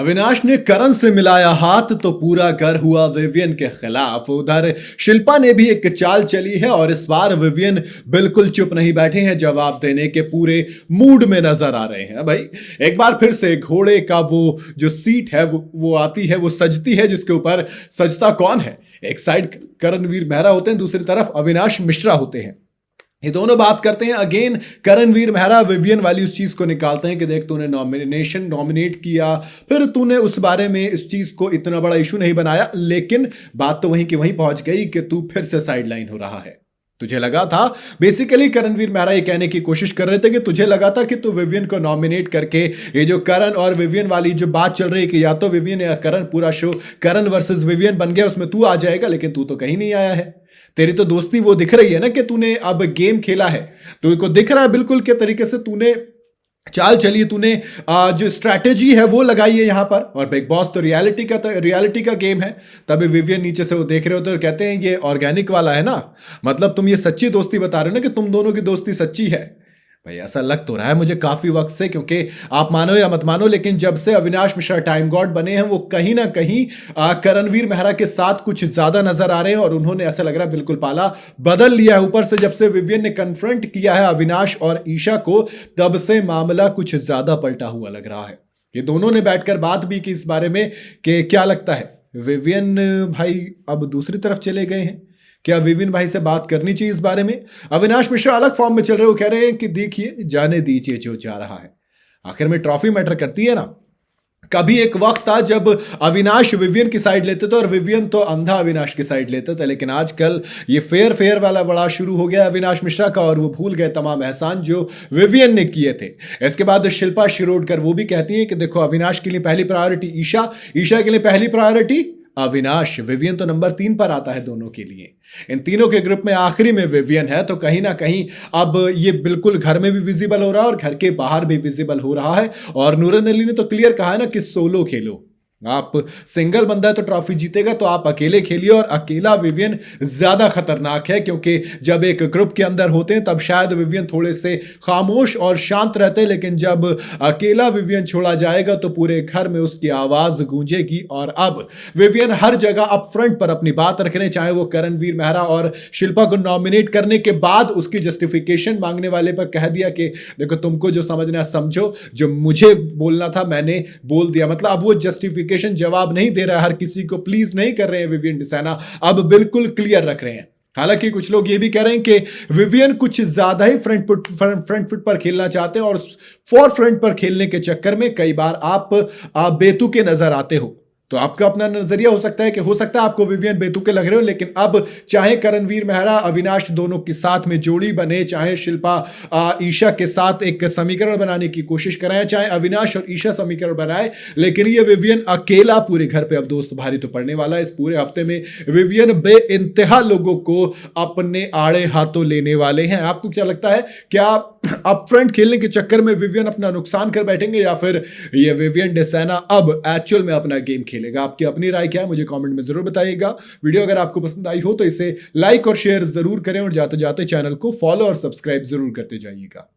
अविनाश ने करण से मिलाया हाथ तो पूरा घर हुआ विवियन के खिलाफ। उधर शिल्पा ने भी एक चाल चली है और इस बार विवियन बिल्कुल चुप नहीं बैठे हैं, जवाब देने के पूरे मूड में नजर आ रहे हैं। भाई एक बार फिर से घोड़े का वो जो सीट है वो आती है, वो सजती है, जिसके ऊपर सजता कौन है? एक साइड करणवीर मेहरा होते हैं, दूसरी तरफ अविनाश मिश्रा होते हैं। ये दोनों बात करते हैं। अगेन करणवीर मेहरा विवियन वाली उस चीज को निकालते हैं कि देख तूने नॉमिनेट किया, फिर तूने उस बारे में इस चीज को इतना बड़ा इशू नहीं बनाया, लेकिन बात तो वहीं की वहीं पहुंच गई कि तू फिर से साइडलाइन हो रहा है। तुझे लगा था, बेसिकली करणवीर मेहरा ये कहने की कोशिश कर रहे थे कि तुझे लगा था कि तू विवियन को नॉमिनेट करके ये जो करण और विवियन वाली जो बात चल रही है कि या तो विवियन या करण, पूरा शो करण वर्सेस विवियन बन गया, उसमें तू आ जाएगा, लेकिन तू तो कहीं नहीं आया है। तेरी तो दोस्ती वो दिख रही है ना कि तूने अब गेम खेला है, तुमको दिख रहा है बिल्कुल के तरीके से तूने चाल चली, तूने जो स्ट्रैटेजी है वो लगाई है यहां पर। और बिग बॉस तो रियलिटी का गेम है। तभी विवियन नीचे से वो देख रहे होते और कहते हैं ये ऑर्गेनिक वाला है ना, मतलब तुम ये सच्ची दोस्ती बता रहे हो ना कि तुम दोनों की दोस्ती सच्ची है। भाई ऐसा लग तो रहा है मुझे काफी वक्त से, क्योंकि आप मानो या मत मानो, लेकिन जब से अविनाश मिश्रा टाइम गॉड बने हैं वो कहीं ना कहीं करणवीर मेहरा के साथ कुछ ज्यादा नजर आ रहे हैं और उन्होंने ऐसा लग रहा है बिल्कुल पाला बदल लिया है। ऊपर से जब से विवियन ने कन्फ्रंट किया है अविनाश और ईशा को, तब से मामला कुछ ज्यादा पलटा हुआ लग रहा है। ये दोनों ने बैठकर बात भी की इस बारे में कि क्या लगता है विवियन भाई अब दूसरी तरफ चले गए हैं, क्या विवियन भाई से बात करनी चाहिए इस बारे में? अविनाश मिश्रा अलग फॉर्म में चल रहे हो, कह रहे हैं कि देखिए जाने दीजिए जो जा रहा है, आखिर में ट्रॉफी मैटर करती है ना। कभी एक वक्त था जब अविनाश विवियन की साइड लेते थे और विवियन तो अंधा अविनाश की साइड लेते थे, लेकिन आजकल ये फेयर वाला बड़ा शुरू हो गया अविनाश मिश्रा का, और वो भूल गए तमाम एहसान जो विवियन ने किए थे। इसके बाद शिल्पा शिरोडकर वो भी कहती है कि देखो अविनाश के लिए पहली प्रायोरिटी ईशा के लिए पहली प्रायोरिटी अविनाश, विवियन तो नंबर 3 पर आता है दोनों के लिए। इन तीनों के ग्रुप में आखिरी में विवियन है, तो कहीं ना कहीं अब ये बिल्कुल घर में भी विजिबल हो रहा है और घर के बाहर भी विजिबल हो रहा है। और नूरन अली ने तो क्लियर कहा है ना कि सोलो खेलो, आप सिंगल बंदा है तो ट्रॉफी जीतेगा, तो आप अकेले खेलिए। और अकेला विवियन ज्यादा खतरनाक है, क्योंकि जब एक ग्रुप के अंदर होते हैं तब शायद विवियन थोड़े से खामोश और शांत रहते हैं, लेकिन जब अकेला विवियन छोड़ा जाएगा तो पूरे घर में उसकी आवाज गूंजेगी। और अब विवियन हर जगह अप फ्रंट पर अपनी बात रख रहे हैं, चाहे वो करणवीर मेहरा और शिल्पा को नॉमिनेट करने के बाद उसकी जस्टिफिकेशन मांगने वाले पर कह दिया कि देखो तुमको जो समझना है समझो, जो मुझे बोलना था मैंने बोल दिया। मतलब अब वो जस्टिफिकेशन जवाब नहीं दे रहा है, हर किसी को प्लीज नहीं कर रहे हैं विवियन डिसाना, अब बिल्कुल क्लियर रख रहे हैं। हालांकि कुछ लोग ये भी कह रहे हैं कि विवियन कुछ ज्यादा ही फ्रंट फुट पर खेलना चाहते हैं और फोर फ्रंट पर खेलने के चक्कर में कई बार आप बेतुके नजर आते हो। तो आपका अपना नजरिया हो सकता है आपको विवियन बेतुके लग रहे हो, लेकिन अब चाहे करणवीर मेहरा अविनाश दोनों के साथ में जोड़ी बने, चाहे शिल्पा ईशा के साथ एक समीकरण बनाने की कोशिश कराए, चाहे अविनाश और ईशा समीकरण बनाए, लेकिन ये विवियन अकेला पूरे घर पे अब दोस्त भारी तो पड़ने वाला है। इस पूरे हफ्ते में विवियन बेइंतहा लोगों को अपने आड़े हाथों लेने वाले हैं। आपको क्या लगता है, क्या अप फ्रंट खेलने के चक्कर में विवियन अपना नुकसान कर बैठेंगे, या फिर ये विवियन डिसाना अब एक्चुअल में अपना गेम खेलेगा? आपकी अपनी राय क्या है मुझे कमेंट में जरूर बताइएगा। वीडियो अगर आपको पसंद आई हो तो इसे लाइक और शेयर जरूर करें, और जाते जाते चैनल को फॉलो और सब्सक्राइब जरूर करते जाइएगा।